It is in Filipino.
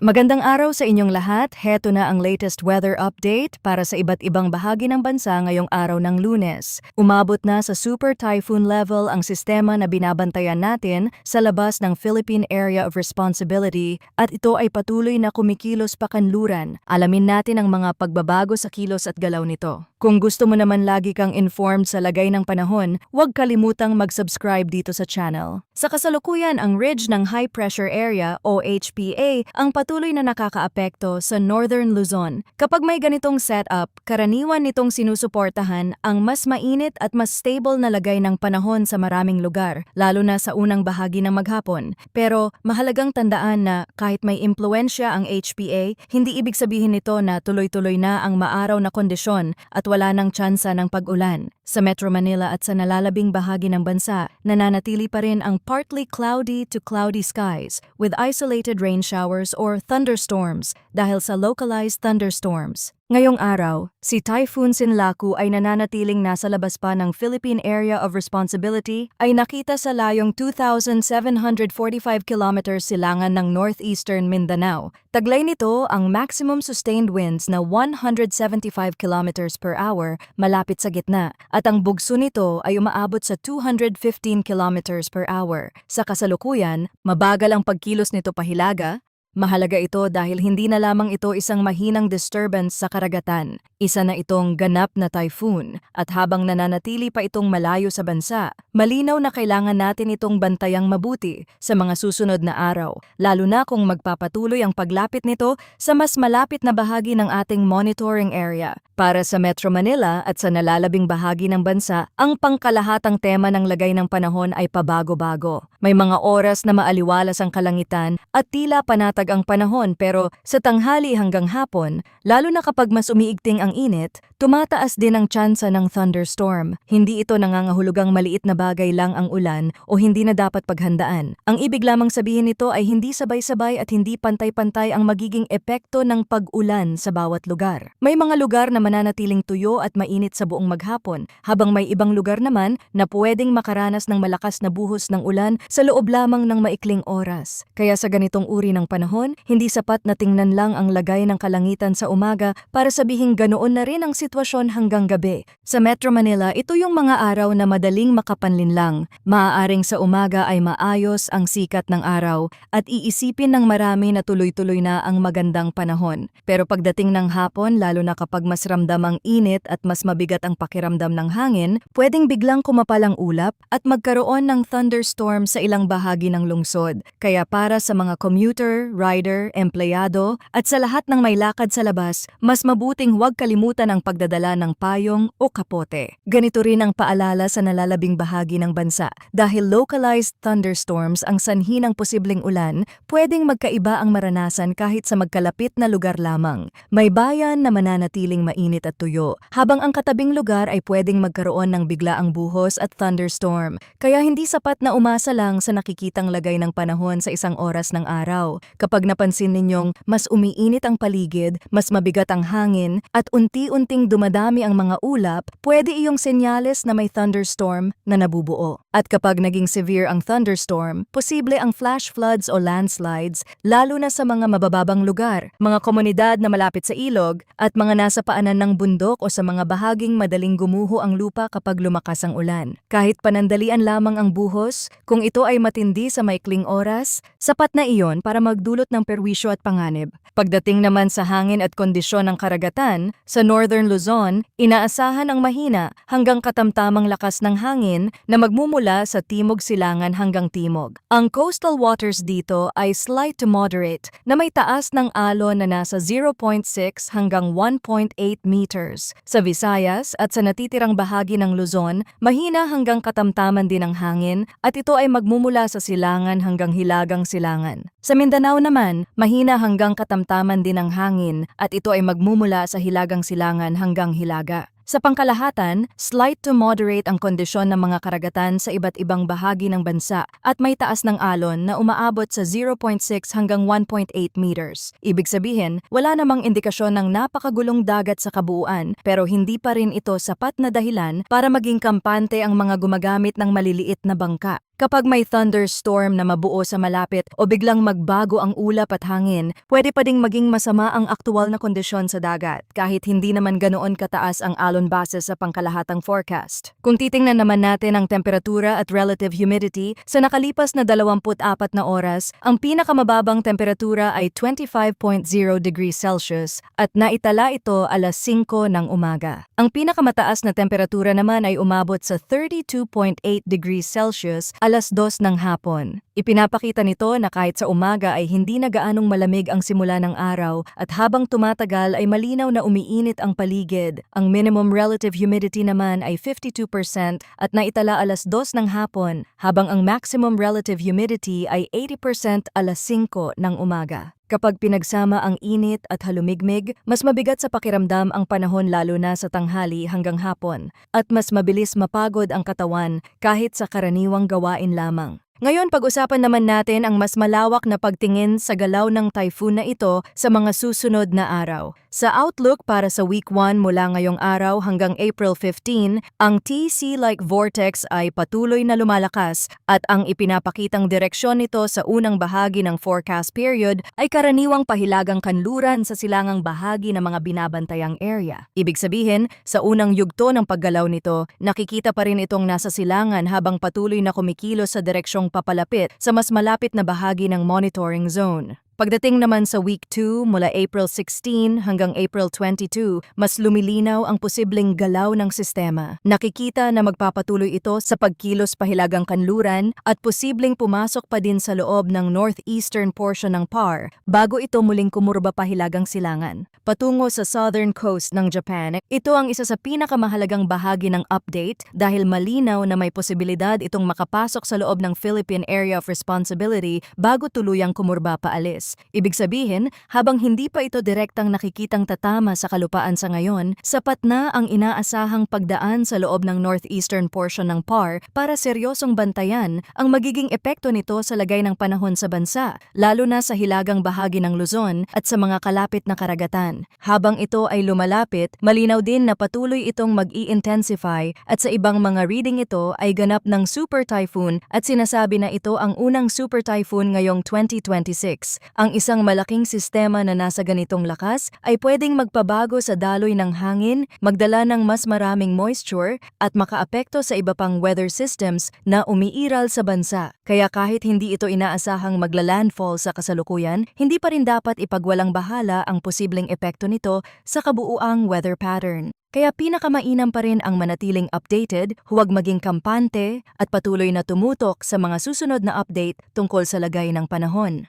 Magandang araw sa inyong lahat. Heto na ang latest weather update para sa iba't ibang bahagi ng bansa ngayong araw ng Lunes. Umabot na sa super typhoon level ang sistema na binabantayan natin sa labas ng Philippine Area of Responsibility at ito ay patuloy na kumikilos pakanluran. Alamin natin ang mga pagbabago sa kilos at galaw nito. Kung gusto mo naman lagi kang informed sa lagay ng panahon, huwag kalimutang mag-subscribe dito sa channel. Sa kasalukuyan, ang ridge ng high pressure area o HPA ang patuloy na nakakaapekto sa Northern Luzon. Kapag may ganitong setup, karaniwan nitong sinusuportahan ang mas mainit at mas stable na lagay ng panahon sa maraming lugar, lalo na sa unang bahagi ng maghapon. Pero mahalagang tandaan na kahit may impluensya ang HPA, hindi ibig sabihin nito na tuloy-tuloy na ang maaraw na kondisyon at wala nang tsansa ng pag-ulan. Sa Metro Manila at sa nalalabing bahagi ng bansa, nananatili pa rin ang partly cloudy to cloudy skies with isolated rain showers or thunderstorms dahil sa localized thunderstorms. Ngayong araw, si Typhoon Sinlaku ay nananatiling nasa labas pa ng Philippine Area of Responsibility ay nakita sa layong 2,745 kilometers silangan ng northeastern Mindanao. Taglay nito ang maximum sustained winds na 175 kilometers per hour malapit sa gitna at ang bugso nito ay umaabot sa 215 kilometers per hour. Sa kasalukuyan, mabagal ang pagkilos nito pahilaga. Mahalaga ito dahil hindi na lamang ito isang mahinang disturbance sa karagatan. Isa na itong ganap na typhoon at habang nananatili pa itong malayo sa bansa, malinaw na kailangan natin itong bantayang mabuti sa mga susunod na araw, lalo na kung magpapatuloy ang paglapit nito sa mas malapit na bahagi ng ating monitoring area. Para sa Metro Manila at sa nalalabing bahagi ng bansa, ang pangkalahatang tema ng lagay ng panahon ay pabago-bago. May mga oras na maaliwalas ang kalangitan at tila panatag ang panahon pero sa tanghali hanggang hapon, lalo na kapag mas umiigting ang init, tumataas din ang tsansa ng thunderstorm. Hindi ito nangangahulugang maliit na bagay lang ang ulan o hindi na dapat paghandaan. Ang ibig lamang sabihin nito ay hindi sabay-sabay at hindi pantay-pantay ang magiging epekto ng pag-ulan sa bawat lugar. May mga lugar na mananatiling tuyo at mainit sa buong maghapon, habang may ibang lugar naman na pwedeng makaranas ng malakas na buhos ng ulan sa loob lamang ng maikling oras. Kaya sa ganitong uri ng panahon, hindi sapat na tingnan lang ang lagay ng kalangitan sa umaga para sabihing ganoon na rin ang sitwasyon hanggang gabi. Sa Metro Manila, ito yung mga araw na madaling makapanlinlang. Maaaring sa umaga ay maayos ang sikat ng araw at iisipin ng marami na tuloy-tuloy na ang magandang panahon. Pero pagdating ng hapon, lalo na kapag mas ramdam ang init at mas mabigat ang pakiramdam ng hangin, pwedeng biglang kumapal ang ulap at magkaroon ng thunderstorm sa ilang bahagi ng lungsod. Kaya para sa mga commuter, rider, empleyado at sa lahat ng may lakad sa labas, mas mabuting huwag kalimutan ang pagdadala ng payong o kapote. Ganito rin ang paalala sa nalalabing bahagi ng bansa. Dahil localized thunderstorms ang sanhi ng posibleng ulan, pwedeng magkaiba ang maranasan kahit sa magkalapit na lugar lamang. May bayan na mananatiling mainit at tuyo, habang ang katabing lugar ay pwedeng magkaroon ng biglaang buhos at thunderstorm. Kaya hindi sapat na umasa lang sa nakikitang lagay ng panahon sa isang oras ng araw. Kapag napansin ninyong mas umiinit ang paligid, mas mabigat ang hangin, at unti-unting dumadami ang mga ulap, pwede iyong senyales na may thunderstorm na nabubuo. At kapag naging severe ang thunderstorm, posible ang flash floods o landslides, lalo na sa mga mabababang lugar, mga komunidad na malapit sa ilog, at mga nasa paanan ng bundok o sa mga bahaging madaling gumuho ang lupa kapag lumakas ang ulan. Kahit panandalian lamang ang buhos, kung ito ay matindi sa maikling oras, sapat na iyon para magdulot ng perwisyo at panganib. Pagdating naman sa hangin at kondisyon ng karagatan, sa Northern Luzon, inaasahan ang mahina hanggang katamtamang lakas ng hangin na magmumula sa timog silangan hanggang timog. Ang coastal waters dito ay slight to moderate na may taas ng alon na nasa 0.6 hanggang 1.8 meters. Sa Visayas at sa natitirang bahagi ng Luzon, mahina hanggang katamtaman din ang hangin at ito ay magmumula sa silangan hanggang hilagang silangan. Sa Mindanao naman, mahina hanggang katamtaman din ang hangin at ito ay magmumula sa hilagang silangan hanggang hilaga. Sa pangkalahatan, slight to moderate ang kondisyon ng mga karagatan sa iba't ibang bahagi ng bansa at may taas ng alon na umaabot sa 0.6 hanggang 1.8 meters. Ibig sabihin, wala namang indikasyon ng napakagulong dagat sa kabuuan pero hindi pa rin ito sapat na dahilan para maging kampante ang mga gumagamit ng maliliit na bangka. Kapag may thunderstorm na mabuo sa malapit o biglang magbago ang ulap at hangin, pwede pa ding maging masama ang aktual na kondisyon sa dagat kahit hindi naman ganoon kataas ang alon base sa pangkalahatang forecast. Kung titingnan naman natin ang temperatura at relative humidity, sa nakalipas na 24 na oras, ang pinakamababang temperatura ay 25.0 degrees Celsius at naitala ito alas 5 ng umaga. Ang pinakamataas na temperatura naman ay umabot sa 32.8 degrees Celsius alas 2 ng hapon. Ipinapakita nito na kahit sa umaga ay hindi na gaanong malamig ang simula ng araw at habang tumatagal ay malinaw na umiinit ang paligid. Ang minimum relative humidity naman ay 52% at naitala alas 2 ng hapon, habang ang maximum relative humidity ay 80% alas 5 ng umaga. Kapag pinagsama ang init at halumigmig, mas mabigat sa pakiramdam ang panahon lalo na sa tanghali hanggang hapon, at mas mabilis mapagod ang katawan kahit sa karaniwang gawain lamang. Ngayon pag-usapan naman natin ang mas malawak na pagtingin sa galaw ng typhoon na ito sa mga susunod na araw. Sa outlook para sa week 1 mula ngayong araw hanggang April 15, ang TC-like vortex ay patuloy na lumalakas at ang ipinapakitang direksyon nito sa unang bahagi ng forecast period ay karaniwang pahilagang kanluran sa silangang bahagi ng mga binabantayang area. Ibig sabihin, sa unang yugto ng paggalaw nito, nakikita pa rin itong nasa silangan habang patuloy na kumikilos sa direksyong papalapit sa mas malapit na bahagi ng monitoring zone. Pagdating naman sa week 2 mula April 16 hanggang April 22, mas lumilinaw ang posibleng galaw ng sistema. Nakikita na magpapatuloy ito sa pagkilos pahilagang kanluran at posibleng pumasok pa din sa loob ng northeastern portion ng PAR bago ito muling kumurba pahilagang silangan. Patungo sa southern coast ng Japan, ito ang isa sa pinakamahalagang bahagi ng update dahil malinaw na may posibilidad itong makapasok sa loob ng Philippine Area of Responsibility bago tuluyang kumurba paalis. Ibig sabihin, habang hindi pa ito direktang nakikitang tatama sa kalupaan sa ngayon, sapat na ang inaasahang pagdaan sa loob ng northeastern portion ng PAR para seryosong bantayan ang magiging epekto nito sa lagay ng panahon sa bansa, lalo na sa hilagang bahagi ng Luzon at sa mga kalapit na karagatan. Habang ito ay lumalapit, malinaw din na patuloy itong mag-i-intensify at sa ibang mga reading ito ay ganap ng super typhoon at sinasabi na ito ang unang super typhoon ngayong 2026. Ang isang malaking sistema na nasa ganitong lakas ay pwedeng magpabago sa daloy ng hangin, magdala ng mas maraming moisture at makaapekto sa iba pang weather systems na umiiral sa bansa. Kaya kahit hindi ito inaasahang magla-landfall sa kasalukuyan, hindi pa rin dapat ipagwalang bahala ang posibleng epekto nito sa kabuuang weather pattern. Kaya pinakamainam pa rin ang manatiling updated, huwag maging kampante at patuloy na tumutok sa mga susunod na update tungkol sa lagay ng panahon.